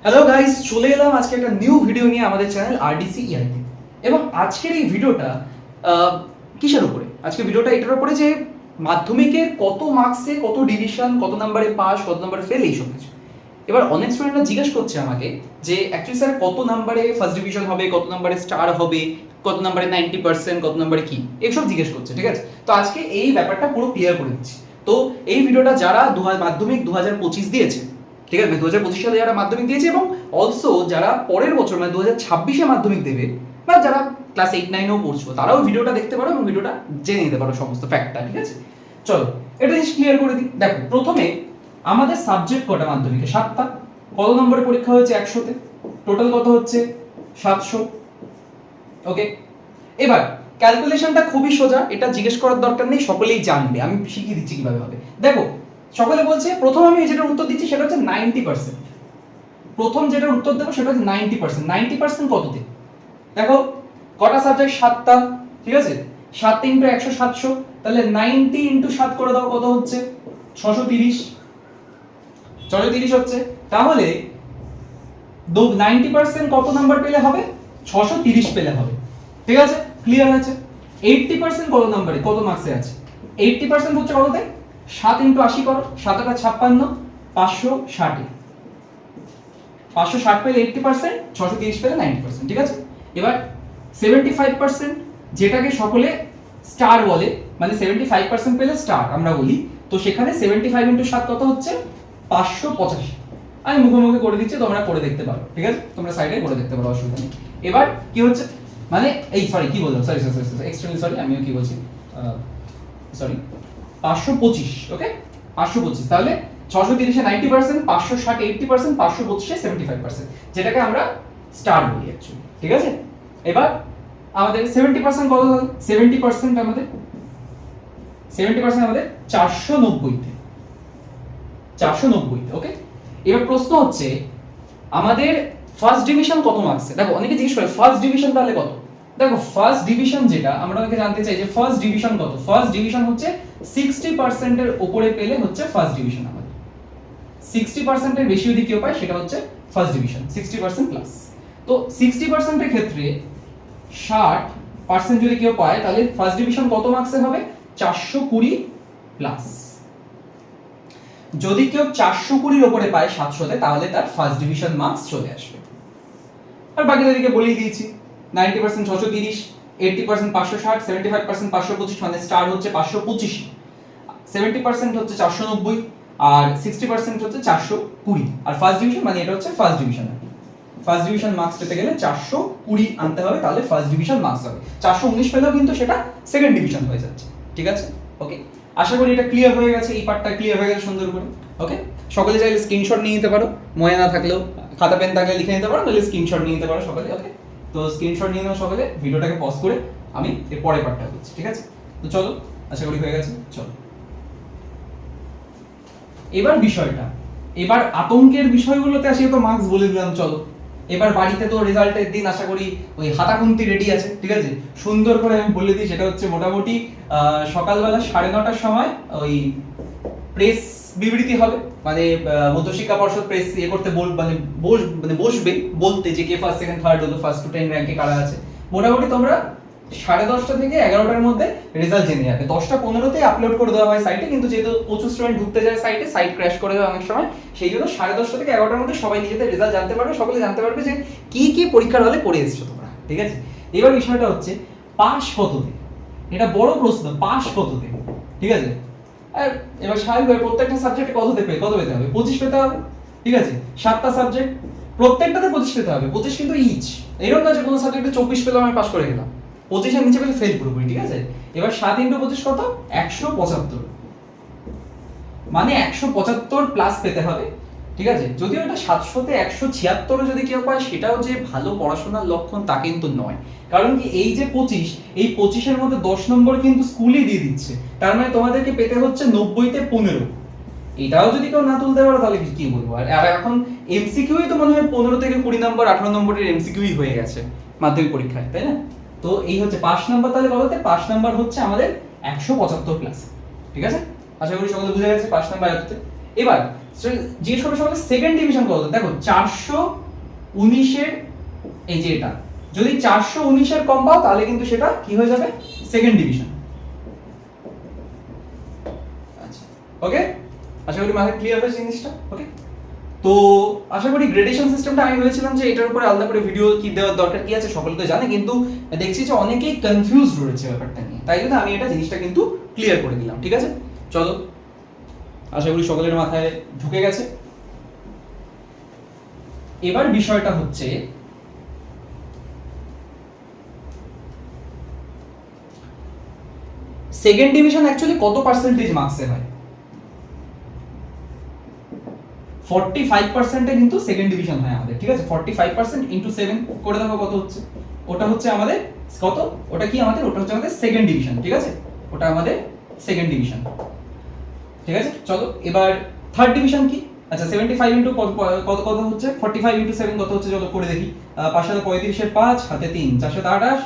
Hello guys, চলে এলাম আজকে একটা নিউ ভিডিও নিয়ে আমাদের চ্যানেল আরডিসি ইআইতে। এবং আজকের এই ভিডিওটা কিসের উপরে? আজকে ভিডিওটা এটার উপরে যে মাধ্যমিকের কত মার্কসে কত ডিভিশন, কত নাম্বারে পাস, কত নাম্বারে ফেল, এইসব কিছু। এবার অনেক স্টুডেন্টরা জিজ্ঞেস করছে আমাকে যে অ্যাকচুয়ালি স্যার কত নাম্বারে ফার্স্ট ডিভিশন হবে, কত নাম্বারে স্টার হবে, কত নাম্বারে 90%, কত নাম্বারে কি, এইসব জিজ্ঞেস করছে। ঠিক আছে, তো আজকে এই ব্যাপারটা পুরো ক্লিয়ার করে দিচ্ছি। তো এই ভিডিওটা যারা মাধ্যমিক 2025 দিয়েছে, ঠিক আছে, 2025 সালে যারা মাধ্যমিক দিয়েছে এবং অলসো যারা পরের বছর মানে 2026-এ মাধ্যমিক দেবে বা যারা ক্লাস 8-9-এও পড়ছো, তারাও ভিডিওটা দেখতে পারো এবং ভিডিওটা জেনে নিতে পারো সমস্ত ফ্যাক্টটা। ঠিক আছে, চলো এটা জিনিস ক্লিয়ার করে দিই। দেখো, প্রথমে আমাদের সাবজেক্ট কটা মাধ্যমিকে? 7টা। কত নম্বরের পরীক্ষা হয়েছে? 100-তে। টোটাল কত হচ্ছে? 700। ওকে, এবার ক্যালকুলেশনটা খুবই সোজা, এটা জিজ্ঞেস করার দরকার নেই, সকলেই জানবে। আমি শিখিয়ে দিচ্ছি কিভাবে হবে। দেখো, সকলে বলছে, প্রথম আমি যেটা উত্তর দিচ্ছি সেটা হচ্ছে 90%। প্রথম যেটা উত্তর দেবো সেটা হচ্ছে 90%। 90% কততে? দেখো, কটা সাবজেক্ট? 7টা। ঠিক আছে, 7 ইন্টু 100 700, তাহলে 90 ইন্টু 7 করে দাও, কত হচ্ছে? 630। 630 হচ্ছে। তাহলে 90% কত নাম্বার পেলে হবে? 630 পেলে হবে। ঠিক আছে, ক্লিয়ার হয়েছে। 80% কত নাম্বারে, কত মার্কসে আছে? 80% হচ্ছে কততে? 7 ইন্টু 80 করো, 7 টা 56, 560। 560 পেলে 80%, 630 পেলে 90%। ঠিক আছে, এবার 75%, যেটাকে সকলে স্টার বলে, মানে 75% পেলে স্টার আমরা বলি, তো সেখানে 75 ইন্টু 7 কত হচ্ছে? 585। আমি মুখে করে দিচ্ছি, তোমরা করে দেখতে পারো। ঠিক আছে, তোমরা সাইডে করে দেখতে পারো, অসুবিধা নেই। এবার কি হচ্ছে, মানে এই সরি কি বললাম, সরি এক্সট্রিমলি সরি, আমিও কি বলছি, সরি, 525। ওকে, 525। তাহলে 630-এ 90%, 560 80%, 525-এ 75%, যেটাকে আমরা স্টার বলি অ্যাকচুয়ালি। ঠিক আছে, এবার আমাদের 70% কত? 70% আমাদের 490-তে। 490-তে। ওকে, এবার প্রশ্ন হচ্ছে আমাদের ফার্স্ট ডিভিশন কত মার্কসে? দেখো, অনেকে জিজ্ঞেস করে ফার্স্ট ডিভিশন তাহলে কত। দেখো, ফার্স্ট ডিভিশন যেটা আমরা অনেকে জানতে চাই যে ফার্স্ট ডিভিশন কত। ফার্স্ট ডিভিশন হচ্ছে 60% এর উপরে পেলে হচ্ছে ফার্স্ট ডিভিশন আমাদের। 60% এর বেশি যদি কেউ পায় সেটা হচ্ছে ফার্স্ট ডিভিশন, 60% প্লাস। তো 60% এর ক্ষেত্রে 60% যদি কেউ পায় তাহলে ফার্স্ট ডিভিশন কত মার্কসে হবে? 420 প্লাস। যদি কেউ 420-র উপরে পায় 700-তে, তাহলে তার ফার্স্ট ডিভিশন মার্কস চলে আসবে। আর বাকিদেরকে বলেই দিয়েছি, 90% 630, 80% 560, 75% 525, মানে স্টার হচ্ছে 525, 70% হচ্ছে 490, আর 60% হচ্ছে 420। আর ফার্স্ট ডিভিশন মানে এটা হচ্ছে first division. First division marks পেতে গেলে 420 আনতে হবে, তাহলে ফার্স্ট ডিভিশন মার্কস হবে। 419 পেলেও কিন্তু সেটা সেকেন্ড ডিভিশন হয়ে যাচ্ছে। ঠিক আছে, ওকে, আশা করি এটা ক্লিয়ার হয়ে গেছে, এই পার্টটা ক্লিয়ার হয়ে গেছে সুন্দর করে। ওকে, সকলে চাইলে স্ক্রিনশট নিয়ে নিতে পারো, মনে না থাকলেও খাতা পেন থাকলে লিখে নিতে পারো, নাহলে স্ক্রিনশট নিয়ে নিতে পারো সকলে। ওকে, তো স্ক্রিনশট নিয়ে নাও সকলে, ভিডিওটাকে পজ করে আমি এর পরের পার্টটা করছি। ঠিক আছে, তো চলো, আশা করি হয়ে গেছে। চলো এবার বিষয়টা, এবার আতঙ্কের বিষয়গুলোতে আসি। তো মার্কস বলে দিলাম, চলো এবার বাড়িতে তো রেজাল্টের দিন আশা করি ওই হাতা খুন্তি রেডি আছে। ঠিক আছে, সুন্দর করে আমি বলে দিই, সেটা হচ্ছে মোটামুটি সকালবেলা 9:30টার সময় ওই প্রেস বিবৃতি হবে, মানে মধ্যশিক্ষা পর্ষদ প্রেস করতে বসবে বলতে যে কে ফার্স্ট সেকেন্ড থার্ড হলো, ফার্স্ট টু 10 র্যাঙ্কে কারা আছে। মোটামুটি তোমরা 10:30 থেকে 11টার মধ্যে রেজাল্ট জেনে যাবে। 10:15-তে আপলোড করে দেওয়া হয় সাইটে, কিন্তু যেহেতু প্রচুর স্টুডেন্ট ঢুকতে যায় সাইটে, সাইট ক্র্যাশ করে দেয় অনেক সময়, সেই জন্য 10:30 থেকে 11টার মধ্যে সবাই নিজেদের রেজাল্ট জানতে পারবে, সকলে জানতে পারবে যে কি কি পরীক্ষার হলে করে এসেছো তোমরা। ঠিক আছে, এবার বিষয়টা হচ্ছে পাস কততে, এটা বড় প্রশ্ন, পাস কততে। ঠিক আছে, আর এবার স্বাভাবিকভাবে প্রত্যেকটা সাবজেক্টে কত পেতে হবে? 25 পেতে হবে। ঠিক আছে, 7টা সাবজেক্ট, প্রত্যেকটাতে 25 পেতে হবে। 25 কিন্তু ইচ, এরকম না যে কোনো সাবজেক্টে 24 পেলাম আমি পাস করে গেলাম। 25-এর নিচে পেলে ফেল পুরোপুরি। ঠিক আছে, এবার 7 ইন্টু 25 কত? 175, মানে 175 প্লাস পেতে হবে। ঠিক আছে, যদিও এটা 700-তে 176 যদি কেউ পায় সেটাও যে ভালো পড়াশোনার লক্ষণ তা কিন্তু নয়। কারণ কি, এই যে 25, এই 25-এর মধ্যে 10 নম্বর কিন্তু স্কুলই দিয়ে দিচ্ছে, তার মানে তোমাদেরকে পেতে হচ্ছে 90-তে 15। এটাও যদি কেউ না তুলতে পারো তাহলে কি বলবো। আর এখন এমসিকিউই তো মনে হয় 15 থেকে 20 নম্বর 18 নম্বরের এমসিকিউই হয়ে গেছে মাধ্যমিক পরীক্ষায়, তাই না? তো এই হচ্ছে 5 নাম্বার। তাহলে কততে? 5 নাম্বার হচ্ছে আমাদের 175 প্লাস। ঠিক আছে, আশা করি সকলে বুঝে গেছে 5 নাম্বার এততে। এবার জিজ্ঞেস করবে সবাই সেকেন্ড ডিভিশন কত, দেখো 419 এই যে এটা যদি 419 কম পাও তাহলে কিন্তু সেটা কি হয়ে যাবে, সেকেন্ড ডিভিশন। আচ্ছা ওকে, আশা করি মাথায় ক্লিয়ার হয়েছে জিনিসটা। ওকে, তো আশা করি গ্রেডেশন সিস্টেমটা আমি ভেবেছিলাম যে এটার উপরে আলাদা করে ভিডিও কি দেওয়ার দরকার কি আছে, সকলে তো জানে, কিন্তু দেখছি যে অনেকেই কনফিউজড রয়েছে ব্যাপারটা নিয়ে, তাই জন্য আমি এটা জিনিসটা কিন্তু ক্লিয়ার করে দিলাম। ঠিক আছে, চলো, আশা করি সকলের মাথায় ঢুকে গেছে। এবার বিষয়টা হচ্ছে সেকেন্ড ডিভিশন অ্যাকচুয়ালি কত পার্সেন্টেজ মার্কসে হয়। 45% কিন্তু সেকেন্ড ডিভিশন হয় আমাদের। ঠিক আছে, 45% ইনটু 7 করে দেখো কত হচ্ছে, ওটা হচ্ছে আমাদের কত, ওটা কি আমাদের, ওটা হচ্ছে আমাদের সেকেন্ড ডিভিশন। ঠিক আছে, ওটা আমাদের সেকেন্ড ডিভিশন। ঠিক আছে, চলো এবার থার্ড ডিভিশন কি। আচ্ছা 75 ইনটু কত কত হচ্ছে, 45 ইনটু 7 কত হচ্ছে, চলো করে দেখি। 535 এর 5 হাতে 3 428,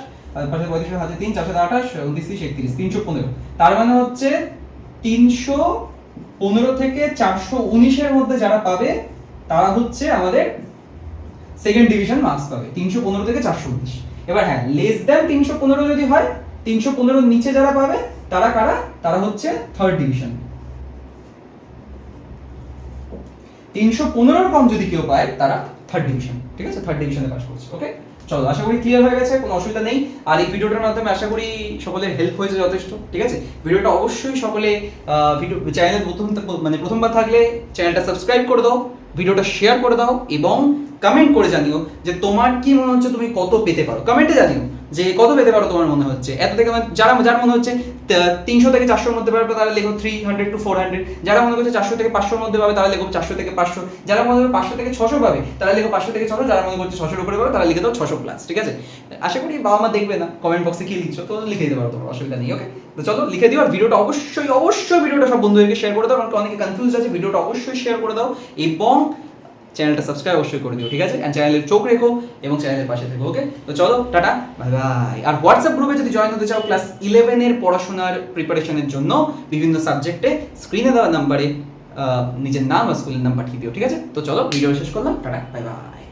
535 এর হাতে 3 428, 29 31 315, তার মানে হচ্ছে 315 থেকে 419 এর মধ্যে যারা পাবে তারা হচ্ছে আমাদের সেকেন্ড ডিভিশন মার্কস পাবে, 315 থেকে 419। এবার হ্যাঁ, লেস দ্যান 315 যদি হয়, 315 এর নিচে যারা পাবে তারা কারা, তারা হচ্ছে থার্ড ডিভিশন। 315 কম যদি কেউ পায় তারা থার্ড ডিভিশন। ঠিক আছে, থার্ড ডিভিশনে পাস করছে। ওকে, চলো, আশা করি ক্লিয়ার হয়ে গেছে, কোনো অসুবিধা নেই। আর এই ভিডিওটার মাধ্যমে আশা করি সকলের হেল্প হয়েছে যথেষ্ট। ঠিক আছে, ভিডিওটা অবশ্যই সকলে ভিডিও চ্যানেলে প্রথমবার থাকলে চ্যানেলটা সাবস্ক্রাইব করে দাও, ভিডিওটা শেয়ার করে দাও এবং কমেন্ট করে জানিও যে তোমার কি মনে হচ্ছে, তুমি কত পেতে পারো, কমেন্টে জানিও যে কত পেতে পারো তোমার মনে হচ্ছে। এত থেকে যার মনে হচ্ছে 300 থেকে 400 এর মধ্যে পাবে তাহলে লেখো 300 to 400, যারা মনে করছে 400 থেকে 500 এর মধ্যে পাবে তাহলে লেখো 400 থেকে 500, যারা মনে করছে 500 থেকে 600 পাবে তাহলে লেখো 500 থেকে 600, যারা মনে করছে 600 এর উপরে পাবে তাহলে লিখে দাও 600 প্লাস। ঠিক আছে, আশা করি বাবা মা দেখবে না কমেন্ট বক্সে কি লিখছো, তো লিখে দিতে পারো, তোমার অসুবিধা নেই। ওকে, তো চলো লিখে দিও। আর ভিডিওটা অবশ্যই ভিডিওটা সব বন্ধুদেরকে শেয়ার করে দাও, কারণ অনেকে কনফিউজ আছে, ভিডিওটা অবশ্যই শেয়ার করে দাও এবং চ্যানেলটা সাবস্ক্রাইব অবশ্যই করে দিও। ঠিক আছে, এন্ড চ্যানেলের চোখ রেখো এবং চ্যানেলের পাশে থেকো। ওকে, তো চলো টাটা বাই বাই। আর হোয়াটসঅ্যাপ গ্রুপে যদি জয়েন হতে চাও ক্লাস 11 এর পড়াশোনার প্রিপারেশনের জন্য বিভিন্ন সাবজেক্টে, স্ক্রিনে দেওয়া নাম্বারে নিজের নাম আর স্কুলের নাম পাঠিয়ে দিও। ঠিক আছে, তো চলো ভিডিও শেষ করলাম, টাটা বাই বাই।